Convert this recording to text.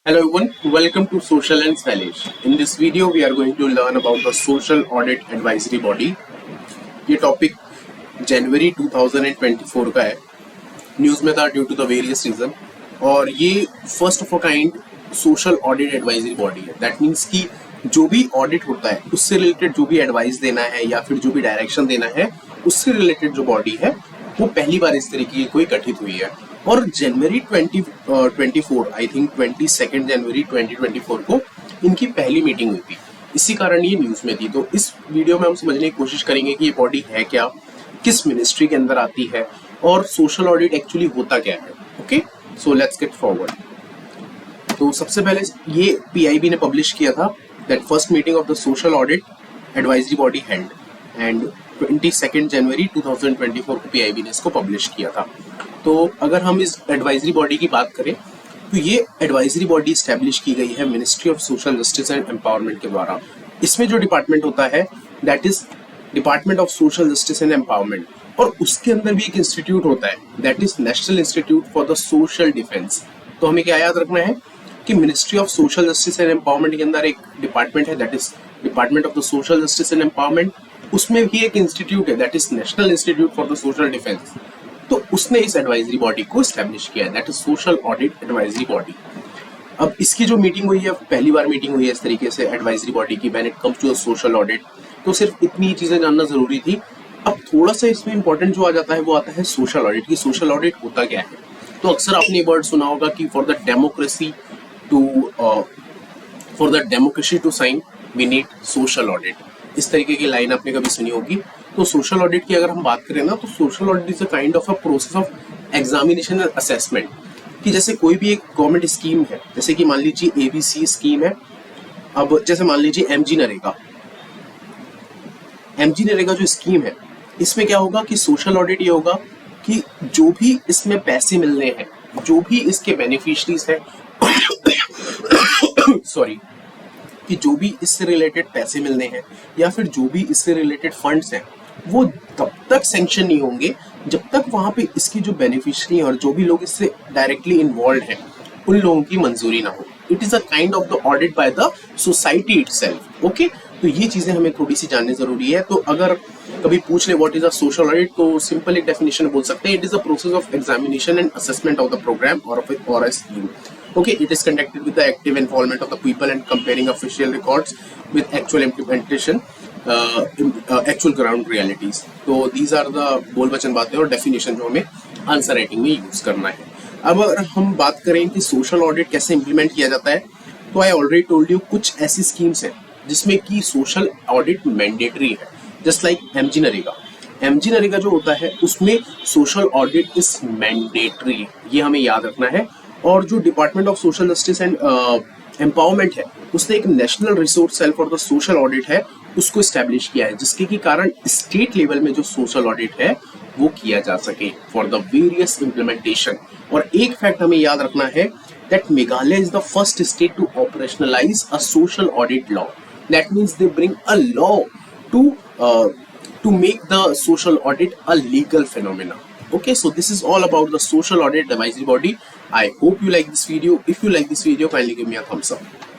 Hello everyone, welcome to Social and Stylish. In this video, we are going to learn about the Social Audit Advisory Body. ये topic जनवरी 2024 का है, news में था due to the various reason, और ये first of a kind social audit advisory body है. That means कि जो भी ऑडिट होता है उससे रिलेटेड जो भी एडवाइस देना है या फिर जो भी डायरेक्शन देना है उससे रिलेटेड जो बॉडी है वो पहली बार इस तरीके की कोई गठित हुई है. और जनवरी 2024 आई थिंक 22 जनवरी 2024 को इनकी पहली मीटिंग हुई थी. इसी कारण ये न्यूज़ में थी. तो इस वीडियो में हम समझने की कोशिश करेंगे कि ये बॉडी है क्या, किस मिनिस्ट्री के अंदर आती है और सोशल ऑडिट एक्चुअली होता क्या है. Okay, so let's get forward. तो सबसे पहले ये पीआईबी ने पब्लिश किया था that first meeting of the social audit advisory body held, and 22 जनवरी 2024 को पीआईबी ने इसको पब्लिश किया था. तो अगर हम इस एडवाइजरी बॉडी की बात करें तो ये एडवाइजरी बॉडी स्टैब्लिश की गई है ministry of social justice and empowerment के द्वारा. इसमें जो डिपार्टमेंट होता है that is department of social justice and empowerment, और उसके अंदर भी एक इंस्टीट्यूट होता है that is national institute for the social defence. तो हमें क्या याद रखना है कि ministry of social justice and empowerment के अंदर एक डिपार्टमेंट है that is department of the social justice and empowerment. उसमें भी एक इंस्टीट्यूट है that is national institute for the social defence. तो उसने इस एडवाइजरी बॉडी को एस्टैब्लिश किया है that is social audit advisory body. अब इसकी जो मीटिंग हुई है, पहली बार मीटिंग हुई है इस तरीके से एडवाइजरी बॉडी की when it comes to the social audit. तो सिर्फ इतनी चीजें जानना जरूरी थी. अब थोड़ा सा इसमें इंपॉर्टेंट जो आ जाता है वो आता है सोशल ऑडिट की. सोशल ऑडिट होता क्या है? तो अक्सर आपने वर्ड सुना होगा कि for the democracy to shine we need social audit. इस तरीके की लाइन आपने कभी सुनी होगी. तो सोशल ऑडिट की अगर हम बात करें ना, तो social audit is a kind of a process of examination and assessment. कि जैसे कोई भी एक गवर्नमेंट स्कीम है, जैसे कि मान लीजिए एबीसी स्कीम है. अब जैसे मान लीजिए एमजी नरेगा जो स्कीम है, इसमें क्या होगा कि सोशल ऑडिट ये होगा कि जो भी इसमें पैसे मिलने हैं, जो भी इसके बेनिफिशरीज हैं सॉरी, कि जो भी इससे रिलेटेड पैसे मिलने हैं या फिर जो भी इससे रिलेटेड फंड्स हैं वो तब तक सैंक्शन नहीं होंगे जब तक वहां पे इसकी जो बेनिफिशियरी और जो भी लोग इससे डायरेक्टली इन्वॉल्व हैं उन लोगों की मंजूरी ना हो. It is a kind of the audit by the society itself. Okay, तो ये चीजें हमें थोड़ी सी जाननी जरूरी है. तो अगर कभी पूछ ले what is a social audit, तो सिंपल एक डेफिनेशन बोल सकते हैं. It is a process of examination and assessment of the programme और a scheme. Okay, it is conducted with the active involvement of the people and comparing official records with actual implementation, actual ground realities. तो these are the बोल वचन बातें और definition जो हमें answer writing में use करना है. अब अगर हम बात करें कि सोशल ऑडिट कैसे इंप्लीमेंट किया जाता है, तो आई ऑलरेडी टोल्ड यू कुछ ऐसी स्कीम्स हैं जिसमें कि सोशल ऑडिट मैंडेटरी है. जस्ट लाइक एमजी नरेगा जो होता है उसमें सोशल ऑडिट इज मैंडेटरी, ये हमें याद रखना है. और जो department of social justice and empowerment है उसने एक national resource cell for the social audit है उसको एस्टैब्लिश किया है, जिसके की कारण स्टेट लेवल में जो सोशल ऑडिट है वो किया जा सके फॉर द वेरियस इम्प्लीमेंटेशन. और एक फैक्ट हमें याद रखना है that Meghalaya is the first state to operationalise a social audit law. That means they bring a law to make the social audit a legal phenomena. Okay, so this is all about the social audit advisory body. I hope you like this video. If you like this video, kindly give me a thumbs up.